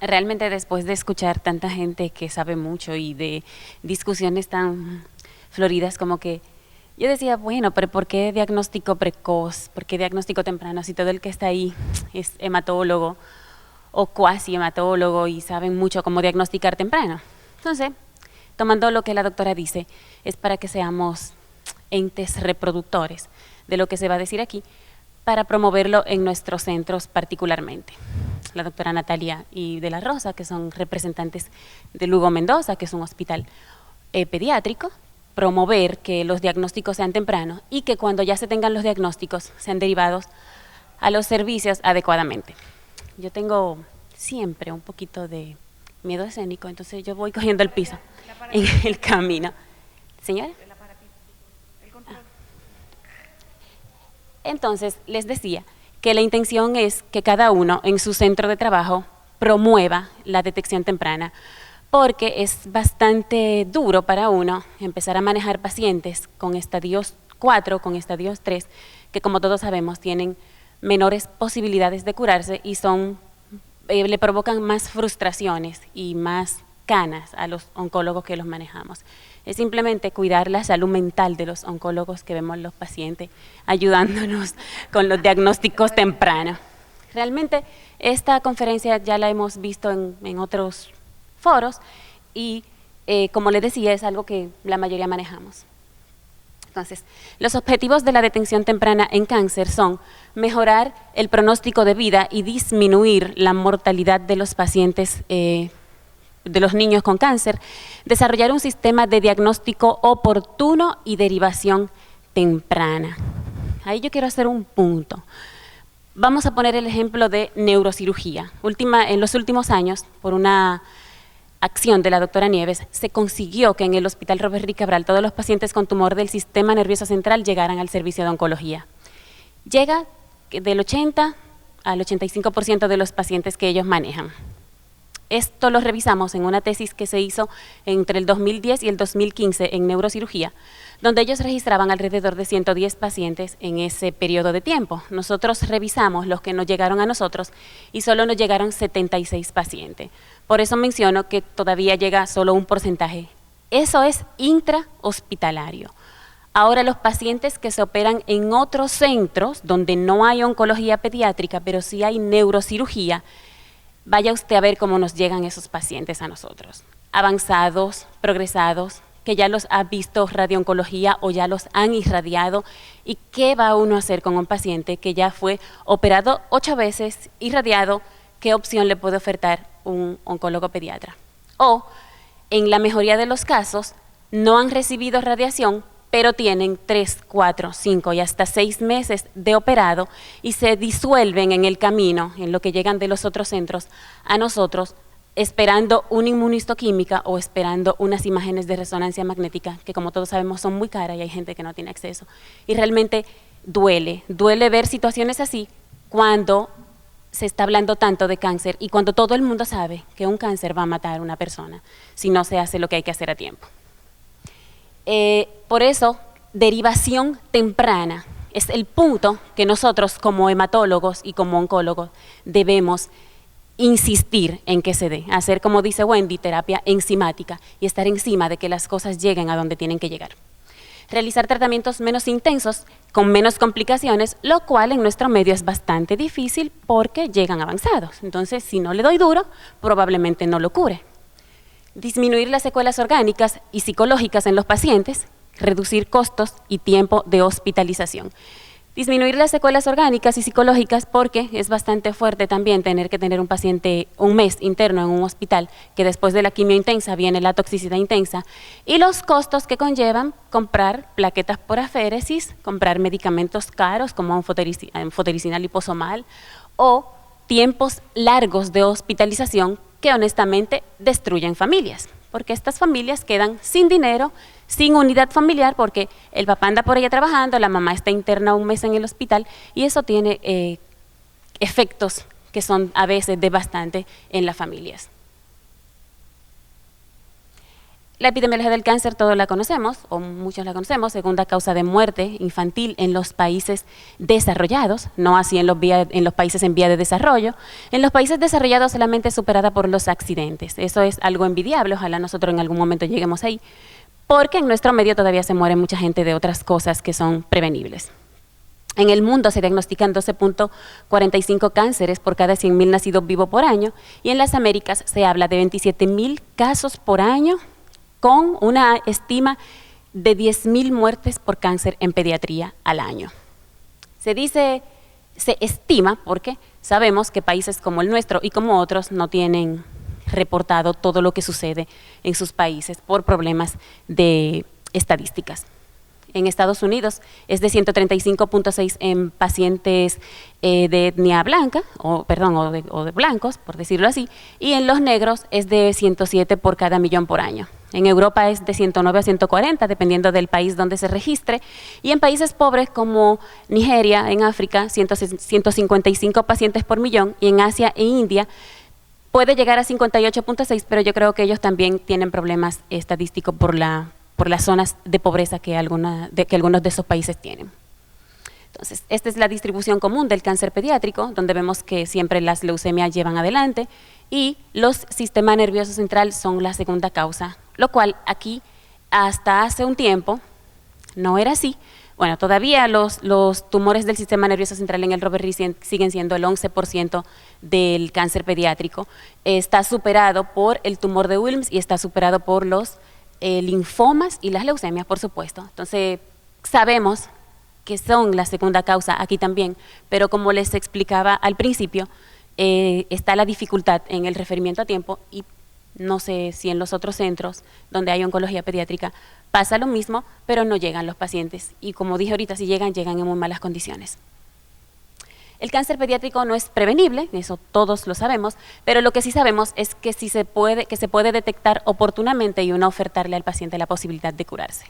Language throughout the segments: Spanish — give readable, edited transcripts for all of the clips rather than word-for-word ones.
Realmente después de escuchar tanta gente que sabe mucho y de discusiones tan floridas como que yo decía, bueno, pero ¿por qué diagnóstico precoz? ¿Por qué diagnóstico temprano? Si todo el que está ahí es hematólogo o cuasi hematólogo y saben mucho cómo diagnosticar temprano. Entonces, tomando lo que la doctora dice, es para que seamos entes reproductores de lo que se va a decir aquí, para promoverlo en nuestros centros particularmente. La doctora Natalia y de la Rosa, que son representantes de Lugo Mendoza, que es un hospital pediátrico, promover que los diagnósticos sean tempranos y que cuando ya se tengan los diagnósticos sean derivados a los servicios adecuadamente. Yo tengo siempre un poquito de miedo escénico, entonces yo voy cogiendo el piso en el camino. ¿Señora? Entonces, les decía que la intención es que cada uno en su centro de trabajo promueva la detección temprana, porque es bastante duro para uno empezar a manejar pacientes con estadios 4, con estadios 3, que como todos sabemos tienen menores posibilidades de curarse y le provocan más frustraciones y más canas a los oncólogos que los manejamos. Es simplemente cuidar la salud mental de los oncólogos que vemos los pacientes, ayudándonos con los diagnósticos tempranos. Realmente esta conferencia ya la hemos visto en otros foros y como les decía, es algo que la mayoría manejamos. Entonces, los objetivos de la detención temprana en cáncer son mejorar el pronóstico de vida y disminuir la mortalidad de los pacientes de los niños con cáncer, desarrollar un sistema de diagnóstico oportuno y derivación temprana. Ahí yo quiero hacer un punto. Vamos a poner el ejemplo de neurocirugía. En los últimos años, por una acción de la doctora Nieves, se consiguió que en el Hospital Robert Rick Cabral todos los pacientes con tumor del sistema nervioso central llegaran al servicio de oncología. Llega del 80 al 85% de los pacientes que ellos manejan. Esto lo revisamos en una tesis que se hizo entre el 2010 y el 2015 en neurocirugía, donde ellos registraban alrededor de 110 pacientes en ese periodo de tiempo. Nosotros revisamos los que nos llegaron a nosotros y solo nos llegaron 76 pacientes. Por eso menciono que todavía llega solo un porcentaje. Eso es intrahospitalario. Ahora los pacientes que se operan en otros centros donde no hay oncología pediátrica, pero sí hay neurocirugía, vaya usted a ver cómo nos llegan esos pacientes a nosotros. Avanzados, progresados, que ya los ha visto radiooncología o ya los han irradiado. ¿Y qué va uno a hacer con un paciente que ya fue operado 8 veces, irradiado? ¿Qué opción le puede ofertar un oncólogo pediatra? O, en la mayoría de los casos, no han recibido radiación, pero tienen 3, 4, 5 y hasta 6 meses de operado y se disuelven en el camino, en lo que llegan de los otros centros a nosotros, esperando una inmunistoquímica o esperando unas imágenes de resonancia magnética, que como todos sabemos son muy caras y hay gente que no tiene acceso. Y realmente duele ver situaciones así cuando se está hablando tanto de cáncer y cuando todo el mundo sabe que un cáncer va a matar a una persona si no se hace lo que hay que hacer a tiempo. Por eso, derivación temprana es el punto que nosotros como hematólogos y como oncólogos debemos insistir en que se dé, hacer, como dice Wendy, terapia enzimática y estar encima de que las cosas lleguen a donde tienen que llegar. Realizar tratamientos menos intensos, con menos complicaciones, lo cual en nuestro medio es bastante difícil porque llegan avanzados. Entonces, si no le doy duro, probablemente no lo cure. Disminuir las secuelas orgánicas y psicológicas en los pacientes, reducir costos y tiempo de hospitalización. Disminuir las secuelas orgánicas y psicológicas porque es bastante fuerte también tener que tener un paciente un mes interno en un hospital, que después de la quimio intensa viene la toxicidad intensa, y los costos que conllevan comprar plaquetas por aféresis, comprar medicamentos caros como anfotericina liposomal o tiempos largos de hospitalización que honestamente destruyen familias, porque estas familias quedan sin dinero, sin unidad familiar, porque el papá anda por allá trabajando, la mamá está interna un mes en el hospital y eso tiene efectos que son a veces devastantes en las familias. La epidemiología del cáncer todos la conocemos, o muchos la conocemos, segunda causa de muerte infantil en los países desarrollados, no así en los países en vía de desarrollo. En los países desarrollados solamente es superada por los accidentes. Eso es algo envidiable, ojalá nosotros en algún momento lleguemos ahí, porque en nuestro medio todavía se muere mucha gente de otras cosas que son prevenibles. En el mundo se diagnostican 12.45 cánceres por cada 100.000 nacidos vivos por año, y en las Américas se habla de 27.000 casos por año, con una estima de 10.000 muertes por cáncer en pediatría al año. Se estima porque sabemos que países como el nuestro y como otros no tienen reportado todo lo que sucede en sus países por problemas de estadísticas. En Estados Unidos es de 135.6 en pacientes de etnia blanca, o de blancos, por decirlo así, y en los negros es de 107 por cada millón por año. En Europa es de 109 a 140, dependiendo del país donde se registre, y en países pobres como Nigeria, en África, 155 pacientes por millón, y en Asia e India puede llegar a 58.6, pero yo creo que ellos también tienen problemas estadísticos por las zonas de pobreza que algunos de esos países tienen. Entonces, esta es la distribución común del cáncer pediátrico, donde vemos que siempre las leucemias llevan adelante y los sistemas nerviosos central son la segunda causa, lo cual aquí hasta hace un tiempo no era así. Bueno, todavía los tumores del sistema nervioso central en el Robert Rees siguen siendo el 11% del cáncer pediátrico. Está superado por el tumor de Wilms y está superado por los linfomas y las leucemias, por supuesto. Entonces, sabemos que son la segunda causa aquí también, pero como les explicaba al principio, está la dificultad en el referimiento a tiempo, y no sé si en los otros centros donde hay oncología pediátrica pasa lo mismo, pero no llegan los pacientes, y como dije ahorita, si llegan en muy malas condiciones. El cáncer pediátrico no es prevenible, eso todos lo sabemos, pero lo que sí sabemos es que se puede detectar oportunamente y uno ofertarle al paciente la posibilidad de curarse.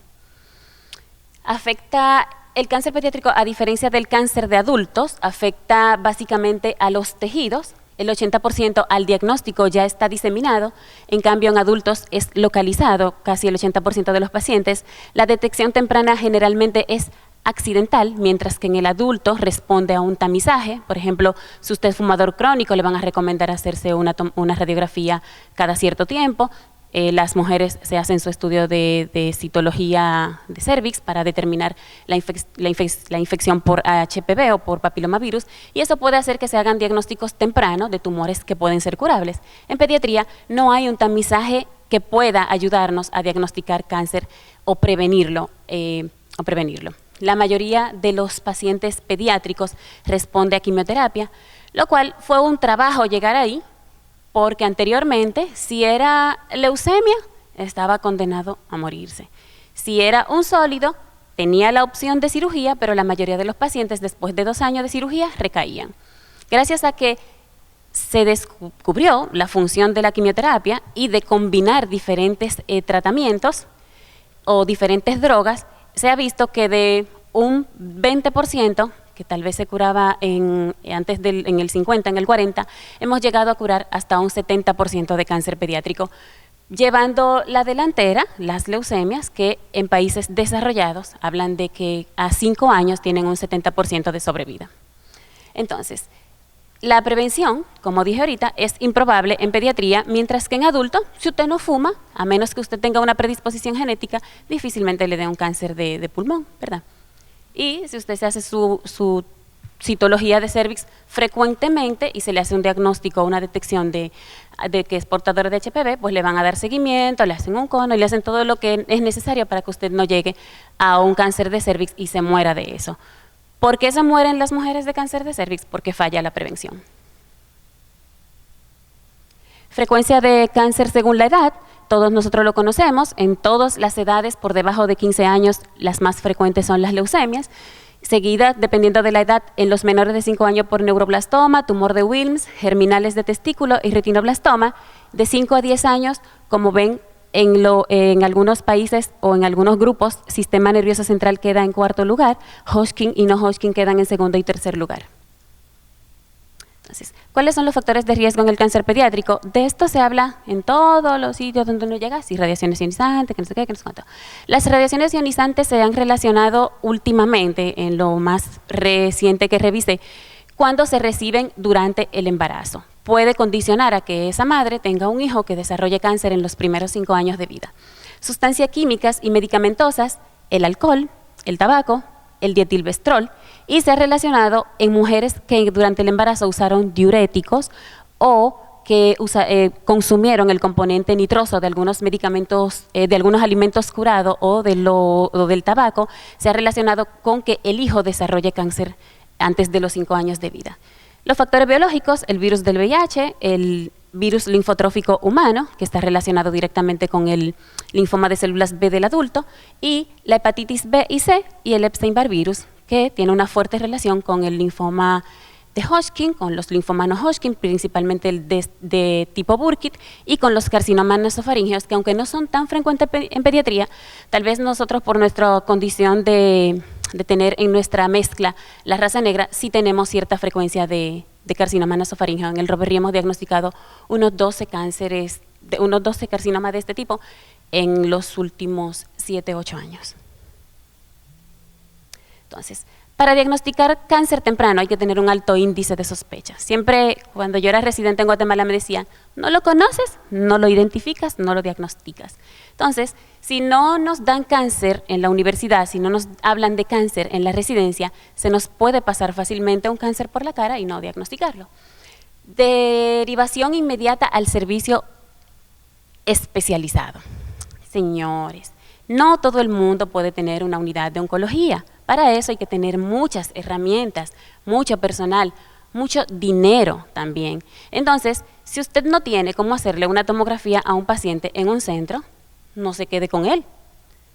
El cáncer pediátrico, a diferencia del cáncer de adultos, afecta básicamente a los tejidos. El 80% al diagnóstico ya está diseminado, en cambio en adultos es localizado, casi el 80% de los pacientes. La detección temprana generalmente es accidental, mientras que en el adulto responde a un tamizaje. Por ejemplo, si usted es fumador crónico, le van a recomendar hacerse una radiografía cada cierto tiempo. Las mujeres se hacen su estudio de citología de cervix para determinar la infección por HPV o por papilomavirus, y eso puede hacer que se hagan diagnósticos tempranos de tumores que pueden ser curables. En pediatría no hay un tamizaje que pueda ayudarnos a diagnosticar cáncer o prevenirlo. La mayoría de los pacientes pediátricos responde a quimioterapia, lo cual fue un trabajo llegar ahí, porque anteriormente, si era leucemia, estaba condenado a morirse. Si era un sólido, tenía la opción de cirugía, pero la mayoría de los pacientes, después de 2 años de cirugía, recaían. Gracias a que se descubrió la función de la quimioterapia y de combinar diferentes tratamientos o diferentes drogas, se ha visto que de un 20%, que tal vez se curaba en el 50, en el 40, hemos llegado a curar hasta un 70% de cáncer pediátrico, llevando la delantera las leucemias, que en países desarrollados hablan de que a 5 años tienen un 70% de sobrevida. Entonces, la prevención, como dije ahorita, es improbable en pediatría, mientras que en adulto, si usted no fuma, a menos que usted tenga una predisposición genética, difícilmente le dé un cáncer de pulmón, ¿verdad? Y si usted se hace su citología de cervix frecuentemente y se le hace un diagnóstico o una detección de que es portador de HPV, pues le van a dar seguimiento, le hacen un cono y le hacen todo lo que es necesario para que usted no llegue a un cáncer de cervix y se muera de eso. ¿Por qué se mueren las mujeres de cáncer de cervix? Porque falla la prevención. Frecuencia de cáncer según la edad. Todos nosotros lo conocemos, en todas las edades por debajo de 15 años las más frecuentes son las leucemias, seguida, dependiendo de la edad, en los menores de 5 años por neuroblastoma, tumor de Wilms, germinales de testículo y retinoblastoma. De 5 a 10 años, como ven, en algunos países o en algunos grupos, sistema nervioso central queda en 4.º lugar, Hodgkin y no Hodgkin quedan en 2.º y 3.er lugar. Entonces, ¿cuáles son los factores de riesgo en el cáncer pediátrico? De esto se habla en todos los sitios donde uno llega, si radiaciones ionizantes, que no sé qué, que no sé cuánto. Las radiaciones ionizantes se han relacionado últimamente, en lo más reciente que revisé, cuando se reciben durante el embarazo. Puede condicionar a que esa madre tenga un hijo que desarrolle cáncer en los primeros 5 años de vida. Sustancias químicas y medicamentosas, el alcohol, el tabaco, el dietilvestrol, y se ha relacionado en mujeres que durante el embarazo usaron diuréticos o que consumieron el componente nitroso de algunos medicamentos, de algunos alimentos curados o del tabaco, se ha relacionado con que el hijo desarrolle cáncer antes de los 5 años de vida. Los factores biológicos, el virus del VIH, el virus linfotrófico humano, que está relacionado directamente con el linfoma de células B del adulto, y la hepatitis B y C y el Epstein-Barr virus, que tiene una fuerte relación con el linfoma de Hodgkin, con los linfomas no Hodgkin, principalmente el de tipo Burkitt, y con los carcinomas nasofaríngeos, que aunque no son tan frecuentes en pediatría, tal vez nosotros por nuestra condición de tener en nuestra mezcla la raza negra, sí tenemos cierta frecuencia de carcinoma nasofaríngeo. En el Robert Ree hemos diagnosticado unos 12 carcinomas de este tipo en los últimos 7-8 años. Entonces, para diagnosticar cáncer temprano hay que tener un alto índice de sospecha. Siempre cuando yo era residente en Guatemala me decían, no lo conoces, no lo identificas, no lo diagnosticas. Entonces, si no nos dan cáncer en la universidad, si no nos hablan de cáncer en la residencia, se nos puede pasar fácilmente un cáncer por la cara y no diagnosticarlo. Derivación inmediata al servicio especializado. Señores, no todo el mundo puede tener una unidad de oncología. Para eso hay que tener muchas herramientas, mucho personal, mucho dinero también. Entonces, si usted no tiene cómo hacerle una tomografía a un paciente en un centro, no se quede con él.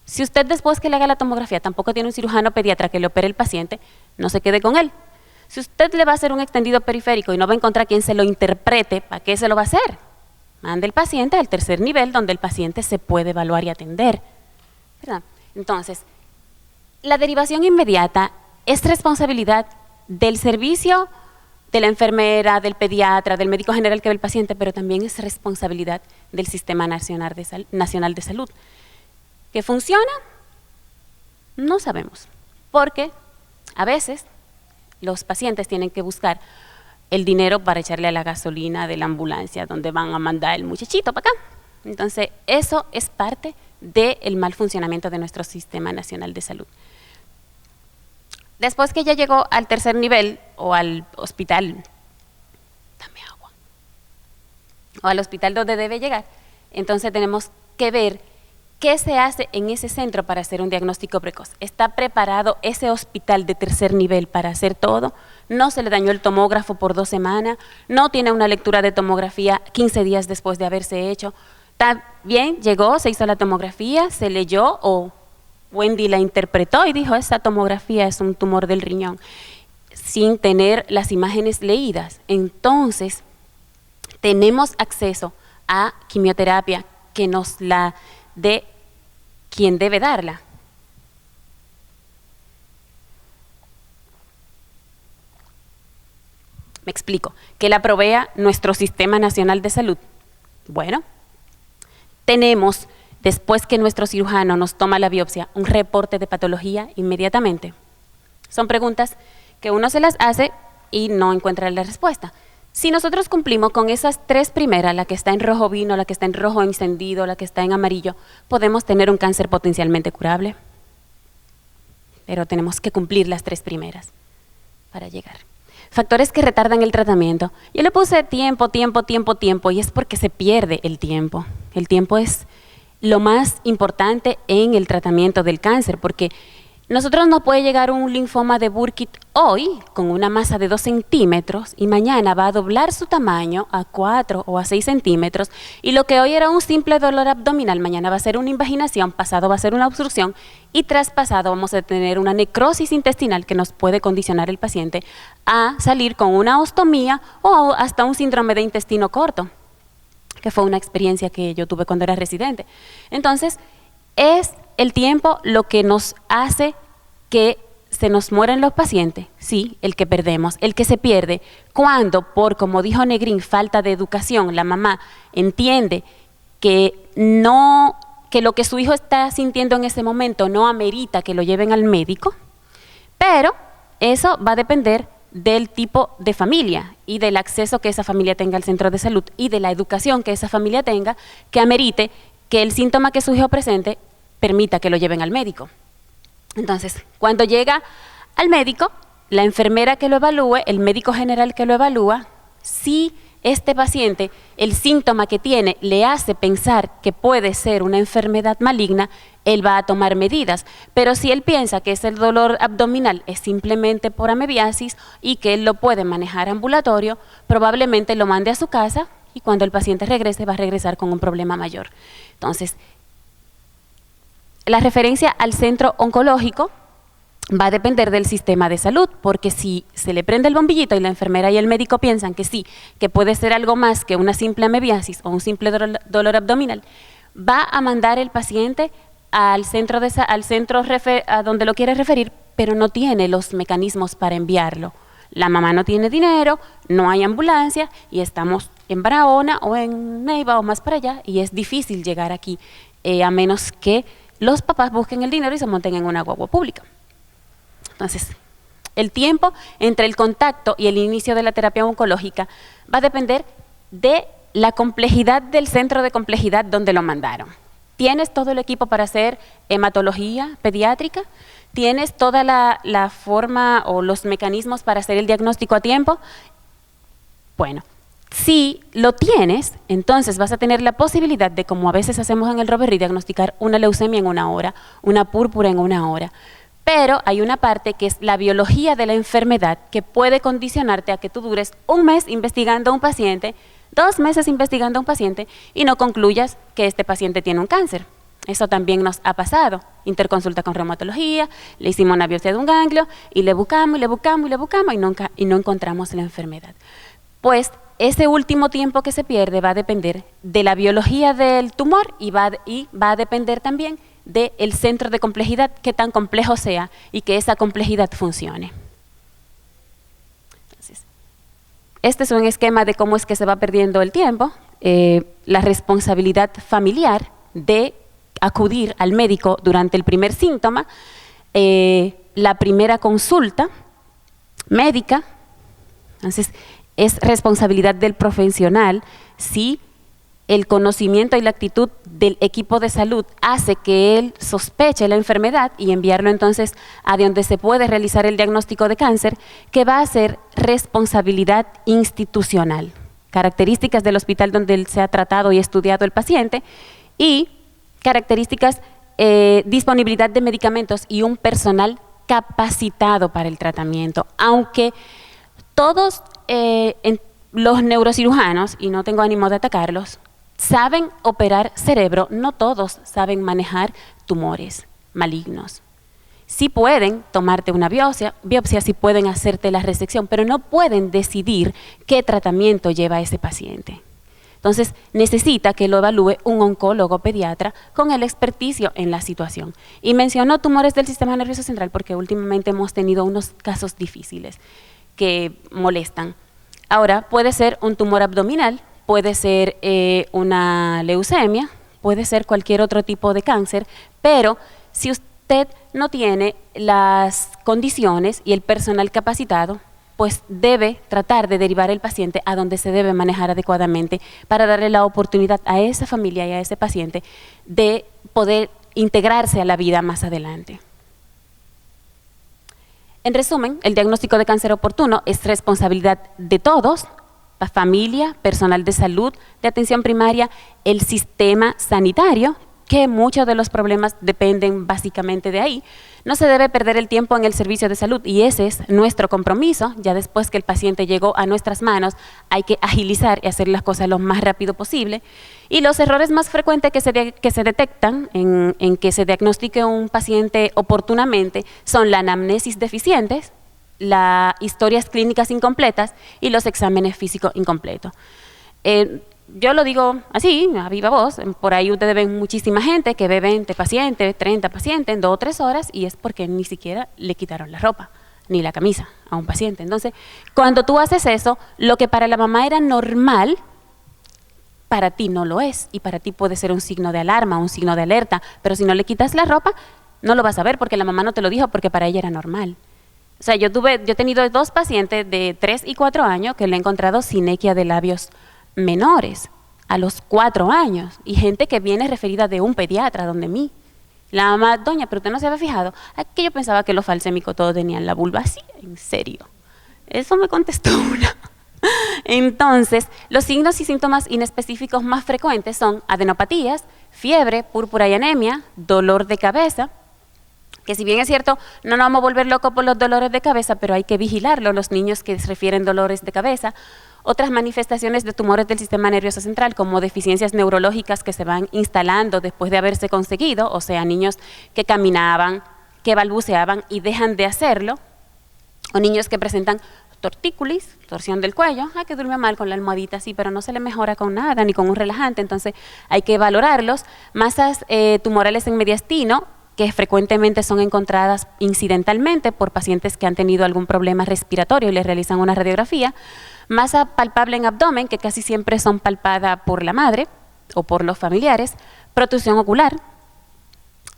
Si usted después que le haga la tomografía tampoco tiene un cirujano pediatra que le opere el paciente, no se quede con él. Si usted le va a hacer un extendido periférico y no va a encontrar quien se lo interprete, ¿para qué se lo va a hacer? Mande el paciente al tercer nivel donde el paciente se puede evaluar y atender, ¿verdad? Entonces, la derivación inmediata es responsabilidad del servicio, de la enfermera, del pediatra, del médico general que ve el paciente, pero también es responsabilidad del Sistema Nacional de Salud. ¿Que funciona? No sabemos, porque a veces los pacientes tienen que buscar el dinero para echarle a la gasolina de la ambulancia donde van a mandar el muchachito para acá. Entonces, eso es parte del mal funcionamiento de nuestro Sistema Nacional de Salud. Después que ya llegó al tercer nivel o al hospital, dame agua, o al hospital donde debe llegar, entonces tenemos que ver qué se hace en ese centro para hacer un diagnóstico precoz. ¿Está preparado ese hospital de tercer nivel para hacer todo? ¿No se le dañó el tomógrafo por 2 semanas? ¿No tiene una lectura de tomografía 15 días después de haberse hecho? ¿Está bien? Llegó, se hizo la tomografía, se leyó o Wendy la interpretó y dijo, esta tomografía es un tumor del riñón, sin tener las imágenes leídas. Entonces, tenemos acceso a quimioterapia que nos la dé quien debe darla. Me explico, que la provea nuestro Sistema Nacional de Salud. Bueno, tenemos, después que nuestro cirujano nos toma la biopsia, un reporte de patología inmediatamente. Son preguntas que uno se las hace y no encuentra la respuesta. Si nosotros cumplimos con esas 3 primeras, la que está en rojo vino, la que está en rojo encendido, la que está en amarillo, podemos tener un cáncer potencialmente curable. Pero tenemos que cumplir las 3 primeras para llegar. Factores que retardan el tratamiento. Yo le puse tiempo, y es porque se pierde el tiempo. El tiempo es lo más importante en el tratamiento del cáncer, porque nosotros nos puede llegar un linfoma de Burkitt hoy con una masa de 2 centímetros y mañana va a doblar su tamaño a 4 o a 6 centímetros y lo que hoy era un simple dolor abdominal, mañana va a ser una invaginación, pasado va a ser una obstrucción y traspasado vamos a tener una necrosis intestinal que nos puede condicionar el paciente a salir con una ostomía o hasta un síndrome de intestino corto, que fue una experiencia que yo tuve cuando era residente. Entonces, es el tiempo lo que nos hace que se nos mueren los pacientes, sí, el que perdemos, el que se pierde, cuando por, como dijo Negrín, falta de educación, la mamá entiende que que lo que su hijo está sintiendo en ese momento no amerita que lo lleven al médico, pero eso va a depender del tipo de familia y del acceso que esa familia tenga al centro de salud y de la educación que esa familia tenga que amerite que el síntoma que su hijo presente permita que lo lleven al médico. Entonces, cuando llega al médico, la enfermera que lo evalúe, el médico general que lo evalúa, si este paciente, el síntoma que tiene le hace pensar que puede ser una enfermedad maligna, él va a tomar medidas. Pero si él piensa que ese dolor abdominal es simplemente por amebiasis y que él lo puede manejar ambulatorio, probablemente lo mande a su casa y cuando el paciente regrese va a regresar con un problema mayor. Entonces, la referencia al centro oncológico va a depender del sistema de salud, porque si se le prende el bombillito y la enfermera y el médico piensan que sí, que puede ser algo más que una simple amebiasis o un simple dolor abdominal, va a mandar el paciente al centro, a donde lo quiere referir, pero no tiene los mecanismos para enviarlo. La mamá no tiene dinero, no hay ambulancia y estamos en Barahona o en Neiva o más para allá y es difícil llegar aquí, a menos que los papás busquen el dinero y se monten en una guagua pública. Entonces, el tiempo entre el contacto y el inicio de la terapia oncológica va a depender de la complejidad del centro de complejidad donde lo mandaron. ¿Tienes todo el equipo para hacer hematología pediátrica? ¿Tienes toda la forma o los mecanismos para hacer el diagnóstico a tiempo? Bueno, si lo tienes, entonces vas a tener la posibilidad de, como a veces hacemos en el Robert Reed, diagnosticar una leucemia en 1 hora, una púrpura en 1 hora. Pero hay una parte que es la biología de la enfermedad que puede condicionarte a que tú dures 1 mes investigando a un paciente, 2 meses investigando a un paciente y no concluyas que este paciente tiene un cáncer. Eso también nos ha pasado. Interconsulta con reumatología, le hicimos una biopsia de un ganglio y le buscamos y no encontramos la enfermedad. Pues ese último tiempo que se pierde va a depender de la biología del tumor y va a depender también del centro de complejidad, qué tan complejo sea y que esa complejidad funcione. Entonces, este es un esquema de cómo es que se va perdiendo el tiempo, la responsabilidad familiar de acudir al médico durante el primer síntoma, la primera consulta médica. Entonces, es responsabilidad del profesional si el conocimiento y la actitud del equipo de salud hace que él sospeche la enfermedad y enviarlo entonces a donde se puede realizar el diagnóstico de cáncer, que va a ser responsabilidad institucional. Características del hospital donde se ha tratado y estudiado el paciente y características, disponibilidad de medicamentos y un personal capacitado para el tratamiento. Aunque todos los neurocirujanos, y no tengo ánimo de atacarlos, saben operar cerebro, no todos saben manejar tumores malignos. Sí pueden tomarte una biopsia, sí pueden hacerte la resección, pero no pueden decidir qué tratamiento lleva ese paciente. Entonces, necesita que lo evalúe un oncólogo pediatra con el experticio en la situación. Y mencionó tumores del sistema nervioso central porque últimamente hemos tenido unos casos difíciles que molestan. Ahora, puede ser un tumor abdominal, puede ser una leucemia, puede ser cualquier otro tipo de cáncer, pero si usted no tiene las condiciones y el personal capacitado, pues debe tratar de derivar el paciente a donde se debe manejar adecuadamente para darle la oportunidad a esa familia y a ese paciente de poder integrarse a la vida más adelante. En resumen, el diagnóstico de cáncer oportuno es responsabilidad de todos, la familia, personal de salud, de atención primaria, el sistema sanitario, que muchos de los problemas dependen básicamente de ahí. No se debe perder el tiempo en el servicio de salud y ese es nuestro compromiso. Ya después que el paciente llegó a nuestras manos, hay que agilizar y hacer las cosas lo más rápido posible. Y los errores más frecuentes que se detectan en que se diagnostique un paciente oportunamente son la anamnesis deficientes, las historias clínicas incompletas y los exámenes físicos incompletos. yo lo digo así, a viva voz, por ahí ustedes ven muchísima gente que ve 20 pacientes, 30 pacientes en 2 o 3 horas y es porque ni siquiera le quitaron la ropa ni la camisa a un paciente. Entonces, cuando tú haces eso, lo que para la mamá era normal, para ti no lo es y para ti puede ser un signo de alarma, un signo de alerta, pero si no le quitas la ropa, no lo vas a ver porque la mamá no te lo dijo porque para ella era normal. O sea, yo he tenido 2 pacientes de 3 y 4 años que le he encontrado sinequia de labios menores a los 4 años y gente que viene referida de un pediatra donde mí. La mamá, doña, pero usted no se había fijado, que yo pensaba que los falsémicos todos tenían la vulva así, en serio. Eso me contestó una. Entonces, los signos y síntomas inespecíficos más frecuentes son adenopatías, fiebre, púrpura y anemia, dolor de cabeza, que si bien es cierto, no nos vamos a volver locos por los dolores de cabeza, pero hay que vigilarlo, los niños que se refieren dolores de cabeza. Otras manifestaciones de tumores del sistema nervioso central, como deficiencias neurológicas que se van instalando después de haberse conseguido, o sea, niños que caminaban, que balbuceaban y dejan de hacerlo, o niños que presentan tortícolis, torsión del cuello, que duerme mal con la almohadita así, pero no se le mejora con nada, ni con un relajante, entonces hay que valorarlos. Masas tumorales en mediastino, que frecuentemente son encontradas incidentalmente por pacientes que han tenido algún problema respiratorio y les realizan una radiografía. Masa palpable en abdomen, que casi siempre son palpadas por la madre o por los familiares. Protrusión ocular,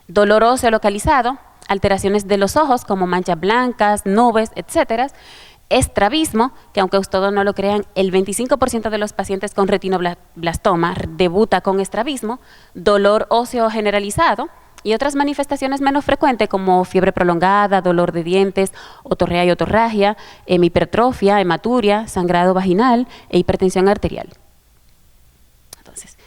dolor óseo localizado, alteraciones de los ojos como manchas blancas, nubes, etcétera. Estrabismo, que aunque ustedes no lo crean, el 25% de los pacientes con retinoblastoma debuta con estrabismo. Dolor óseo generalizado y otras manifestaciones menos frecuentes como fiebre prolongada, dolor de dientes, otorrea y otorragia, hipertrofia, hematuria, sangrado vaginal e hipertensión arterial. Entonces,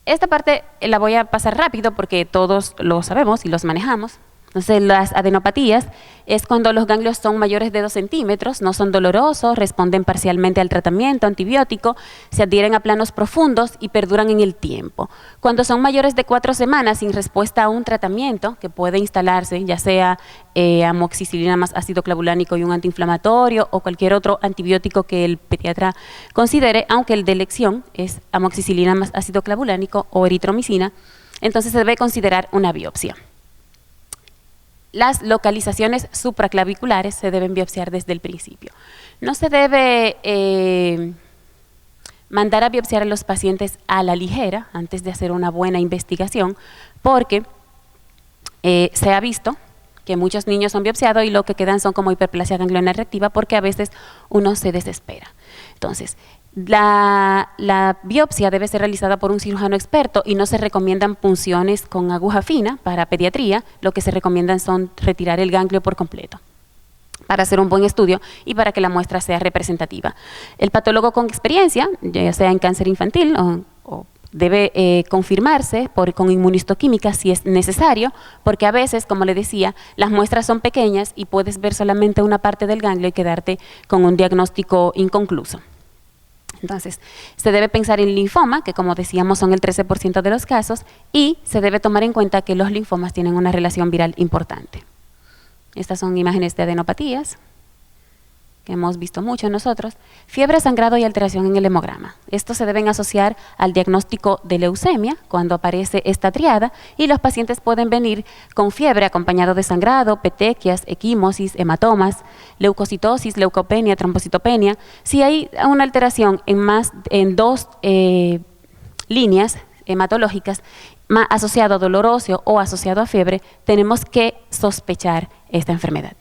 esta parte la voy a pasar rápido porque todos lo sabemos y los manejamos. Entonces, las adenopatías es cuando los ganglios son mayores de 2 centímetros, no son dolorosos, responden parcialmente al tratamiento antibiótico, se adhieren a planos profundos y perduran en el tiempo. Cuando son mayores de 4 semanas sin respuesta a un tratamiento que puede instalarse, ya sea amoxicilina más ácido clavulánico y un antiinflamatorio o cualquier otro antibiótico que el pediatra considere, aunque el de elección es amoxicilina más ácido clavulánico o eritromicina, entonces se debe considerar una biopsia. Las localizaciones supraclaviculares se deben biopsiar desde el principio. No se debe mandar a biopsiar a los pacientes a la ligera antes de hacer una buena investigación, porque se ha visto que muchos niños son biopsiados y lo que quedan son como hiperplasia ganglionar reactiva porque a veces uno se desespera. Entonces, la biopsia debe ser realizada por un cirujano experto y no se recomiendan punciones con aguja fina para pediatría, lo que se recomiendan son retirar el ganglio por completo para hacer un buen estudio y para que la muestra sea representativa. El patólogo con experiencia, ya sea en cáncer infantil o debe confirmarse con inmunistoquímica si es necesario, porque a veces, como le decía, las muestras son pequeñas y puedes ver solamente una parte del ganglio y quedarte con un diagnóstico inconcluso. Entonces, se debe pensar en linfoma, que como decíamos son el 13% de los casos, y se debe tomar en cuenta que los linfomas tienen una relación viral importante. Estas son imágenes de adenopatías, que hemos visto mucho nosotros. Fiebre, sangrado y alteración en el hemograma. Estos se deben asociar al diagnóstico de leucemia cuando aparece esta triada y los pacientes pueden venir con fiebre acompañado de sangrado, petequias, equimosis, hematomas, leucocitosis, leucopenia, trombocitopenia. Si hay una alteración en 2 líneas hematológicas asociado a dolor óseo o asociado a fiebre, tenemos que sospechar esta enfermedad.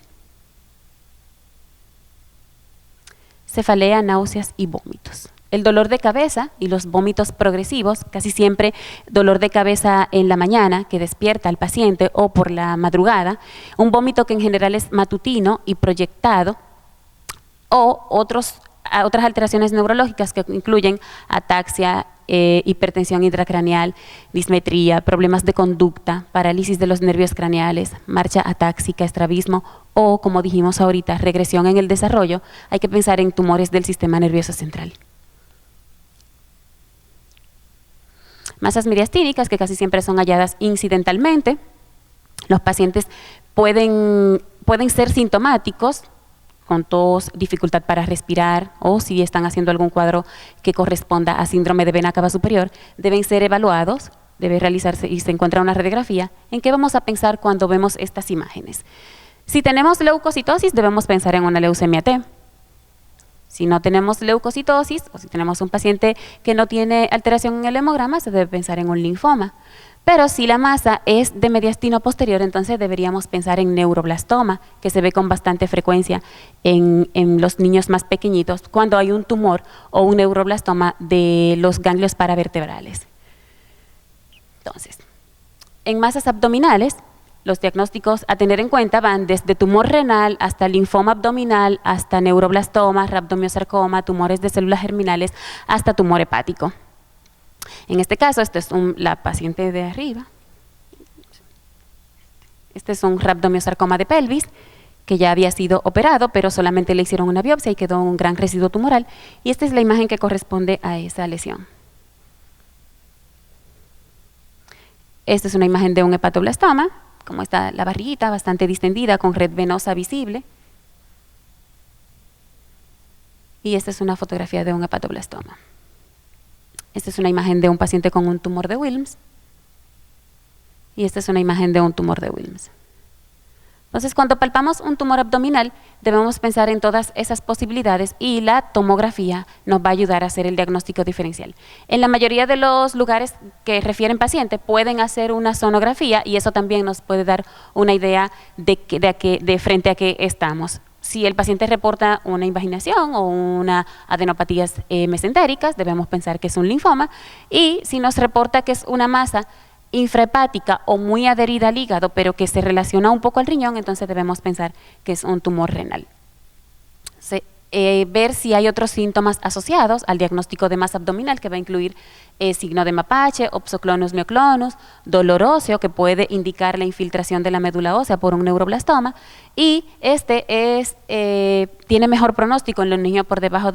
Cefalea, náuseas y vómitos. El dolor de cabeza y los vómitos progresivos, casi siempre dolor de cabeza en la mañana que despierta al paciente o por la madrugada, un vómito que en general es matutino y proyectado, o otras alteraciones neurológicas que incluyen ataxia, hipertensión intracraneal, dismetría, problemas de conducta, parálisis de los nervios craneales, marcha atáxica, estrabismo o, como dijimos ahorita, regresión en el desarrollo. Hay que pensar en tumores del sistema nervioso central. Masas mediastínicas que casi siempre son halladas incidentalmente. Los pacientes pueden ser sintomáticos con tos, dificultad para respirar, o si están haciendo algún cuadro que corresponda a síndrome de vena cava superior, deben ser evaluados, debe realizarse y se encuentra una radiografía. ¿En qué vamos a pensar cuando vemos estas imágenes? Si tenemos leucocitosis, debemos pensar en una leucemia T. Si no tenemos leucocitosis, o si tenemos un paciente que no tiene alteración en el hemograma, se debe pensar en un linfoma. Pero si la masa es de mediastino posterior, entonces deberíamos pensar en neuroblastoma, que se ve con bastante frecuencia en los niños más pequeñitos, cuando hay un tumor o un neuroblastoma de los ganglios paravertebrales. Entonces, en masas abdominales, los diagnósticos a tener en cuenta van desde tumor renal hasta linfoma abdominal, hasta neuroblastoma, rhabdomyosarcoma, tumores de células germinales, hasta tumor hepático. En este caso, esta es la paciente de arriba. Este es un rhabdomyosarcoma de pelvis que ya había sido operado, pero solamente le hicieron una biopsia y quedó un gran residuo tumoral. Y esta es la imagen que corresponde a esa lesión. Esta es una imagen de un hepatoblastoma, como está la barriguita bastante distendida con red venosa visible. Y esta es una fotografía de un hepatoblastoma. Esta es una imagen de un paciente con un tumor de Wilms. Y esta es una imagen de un tumor de Wilms. Entonces, cuando palpamos un tumor abdominal, debemos pensar en todas esas posibilidades y la tomografía nos va a ayudar a hacer el diagnóstico diferencial. En la mayoría de los lugares que refieren pacientes pueden hacer una sonografía y eso también nos puede dar una idea de frente a qué estamos. Si el paciente reporta una invaginación o una adenopatías mesentéricas, debemos pensar que es un linfoma, y si nos reporta que es una masa infrahepática o muy adherida al hígado, pero que se relaciona un poco al riñón, entonces debemos pensar que es un tumor renal. Ver si hay otros síntomas asociados al diagnóstico de masa abdominal, que va a incluir signo de mapache, opsoclonus mioclonus, dolor óseo, que puede indicar la infiltración de la médula ósea por un neuroblastoma, y tiene mejor pronóstico en los niños por debajo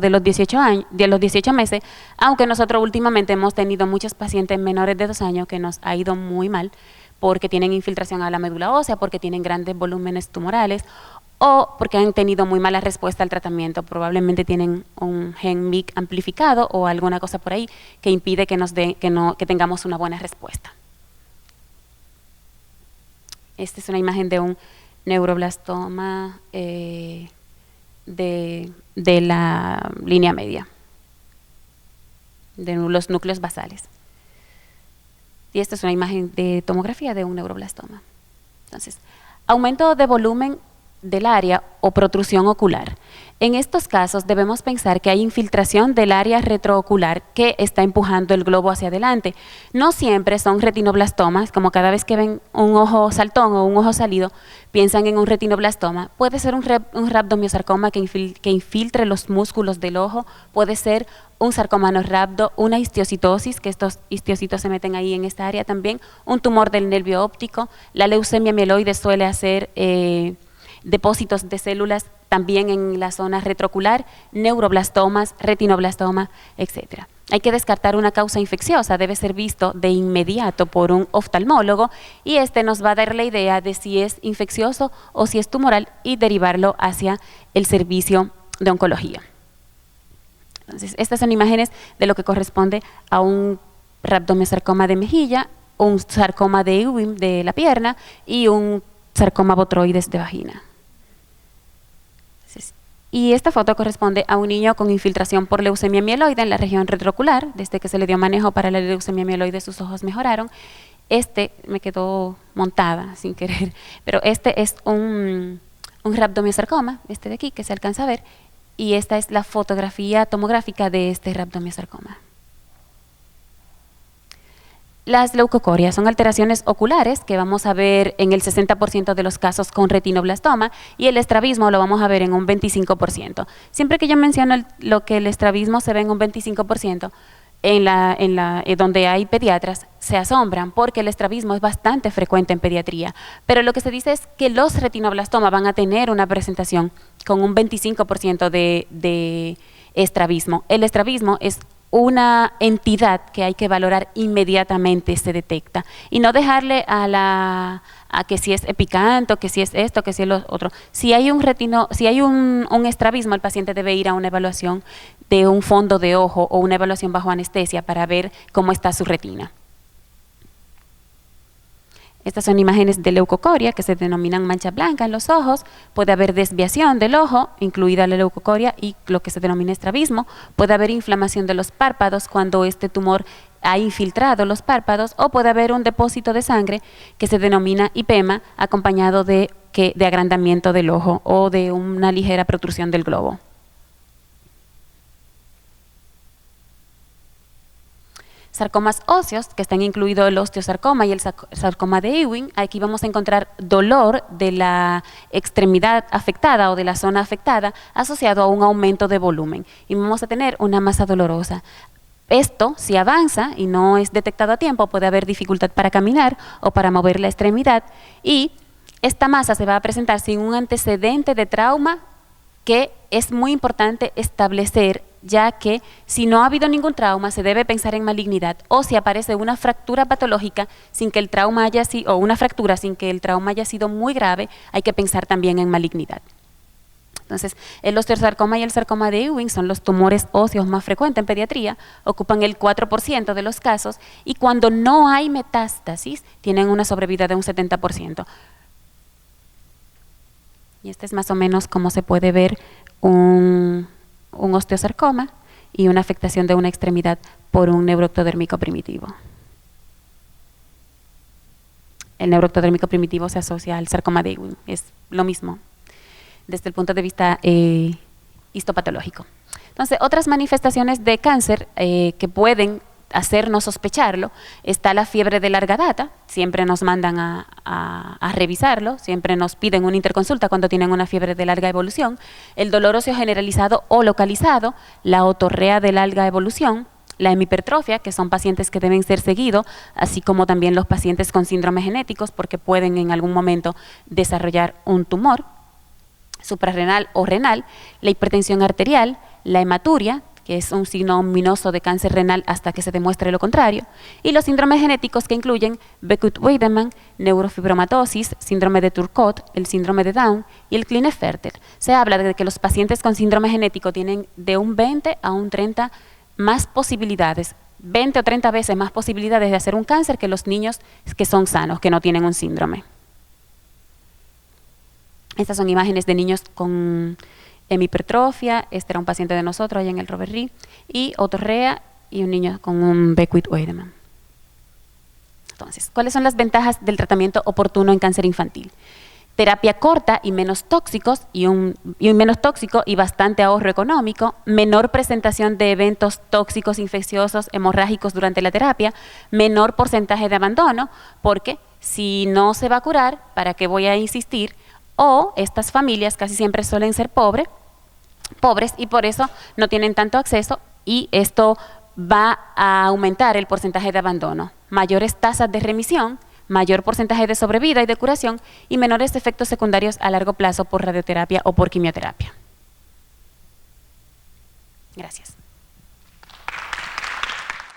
de los 18 meses, aunque nosotros últimamente hemos tenido muchos pacientes menores de 2 años que nos ha ido muy mal porque tienen infiltración a la médula ósea, porque tienen grandes volúmenes tumorales, o porque han tenido muy mala respuesta al tratamiento. Probablemente tienen un gen MYC amplificado o alguna cosa por ahí que impide que tengamos una buena respuesta. Esta es una imagen de un neuroblastoma de la línea media, de los núcleos basales. Y esta es una imagen de tomografía de un neuroblastoma. Entonces, aumento de volumen del área o protrusión ocular. En estos casos debemos pensar que hay infiltración del área retroocular que está empujando el globo hacia adelante. No siempre son retinoblastomas, como cada vez que ven un ojo saltón o un ojo salido, piensan en un retinoblastoma. Puede ser un rhabdomyosarcoma que infiltre los músculos del ojo, puede ser un sarcoma anorrhabdo, una histiocitosis, que estos histiocitos se meten ahí en esta área también, un tumor del nervio óptico. La leucemia mieloide suele hacer depósitos de células también en la zona retroocular, neuroblastomas, retinoblastoma, etc. Hay que descartar una causa infecciosa, debe ser visto de inmediato por un oftalmólogo y este nos va a dar la idea de si es infeccioso o si es tumoral y derivarlo hacia el servicio de oncología. Entonces, estas son imágenes de lo que corresponde a un rhabdomyosarcoma de mejilla, un sarcoma de Ewing de la pierna y un sarcoma botroides de vagina. Y esta foto corresponde a un niño con infiltración por leucemia mieloide en la región retroocular. Desde que se le dio manejo para la leucemia mieloide, sus ojos mejoraron. Me quedó montada sin querer, pero este es un rhabdomyosarcoma, este de aquí, que se alcanza a ver, y esta es la fotografía tomográfica de este rhabdomyosarcoma. Las leucocorias son alteraciones oculares que vamos a ver en el 60% de los casos con retinoblastoma y el estrabismo lo vamos a ver en un 25%. Siempre que yo menciono lo que el estrabismo se ve en un 25%, donde hay pediatras se asombran porque el estrabismo es bastante frecuente en pediatría, pero lo que se dice es que los retinoblastomas van a tener una presentación con un 25% de estrabismo. El estrabismo es una entidad que hay que valorar inmediatamente se detecta y no dejarle a que si es epicante, que si es esto, que si es lo otro. Si hay un estrabismo, el paciente debe ir a una evaluación de un fondo de ojo o una evaluación bajo anestesia para ver cómo está su retina. Estas son imágenes de leucocoria que se denominan mancha blanca en los ojos. Puede haber desviación del ojo, incluida la leucocoria y lo que se denomina estrabismo. Puede haber inflamación de los párpados cuando este tumor ha infiltrado los párpados, o puede haber un depósito de sangre que se denomina hipema, acompañado de agrandamiento del ojo o de una ligera protrusión del globo. Sarcomas óseos, que están incluidos el osteosarcoma y el sarcoma de Ewing. Aquí vamos a encontrar dolor de la extremidad afectada o de la zona afectada asociado a un aumento de volumen. Y vamos a tener una masa dolorosa. Esto, si avanza y no es detectado a tiempo, puede haber dificultad para caminar o para mover la extremidad. Y esta masa se va a presentar sin un antecedente de trauma, que es muy importante establecer, ya que si no ha habido ningún trauma se debe pensar en malignidad, o si aparece una fractura patológica sin que el trauma haya sido, o una fractura sin que el trauma haya sido muy grave, hay que pensar también en malignidad. Entonces, el osteosarcoma y el sarcoma de Ewing son los tumores óseos más frecuentes en pediatría, ocupan el 4% de los casos, y cuando no hay metástasis tienen una sobrevida de un 70%. Y este es más o menos cómo se puede ver un osteosarcoma y una afectación de una extremidad por un neuroectodérmico primitivo. El neuroectodérmico primitivo se asocia al sarcoma de Ewing, es lo mismo desde el punto de vista histopatológico. Entonces, otras manifestaciones de cáncer que pueden hacernos sospecharlo, está la fiebre de larga data, siempre nos mandan a revisarlo, siempre nos piden una interconsulta cuando tienen una fiebre de larga evolución, el dolor óseo generalizado o localizado, la otorrea de larga evolución, la hemipertrofia, que son pacientes que deben ser seguidos, así como también los pacientes con síndromes genéticos, porque pueden en algún momento desarrollar un tumor suprarrenal o renal, la hipertensión arterial, la hematuria, que es un signo ominoso de cáncer renal hasta que se demuestre lo contrario, y los síndromes genéticos que incluyen Beckett-Weidemann, neurofibromatosis, síndrome de Turcot, el síndrome de Down y el Klinefelter. Se habla de que los pacientes con síndrome genético tienen de un 20 a un 30 más posibilidades, 20 o 30 veces más posibilidades de hacer un cáncer que los niños que son sanos, que no tienen un síndrome. Estas son imágenes de niños con hemipertrofia, este era un paciente de nosotros allá en el Robert Reed, y otorrea y un niño con un Beckett-Weidemann. Entonces, ¿cuáles son las ventajas del tratamiento oportuno en cáncer infantil? Terapia corta y menos tóxicos, y menos tóxico y bastante ahorro económico, menor presentación de eventos tóxicos, infecciosos, hemorrágicos durante la terapia, menor porcentaje de abandono, porque si no se va a curar, ¿para qué voy a insistir? O estas familias casi siempre suelen ser pobres y por eso no tienen tanto acceso, y esto va a aumentar el porcentaje de abandono, mayores tasas de remisión, mayor porcentaje de sobrevida y de curación y menores efectos secundarios a largo plazo por radioterapia o por quimioterapia. Gracias.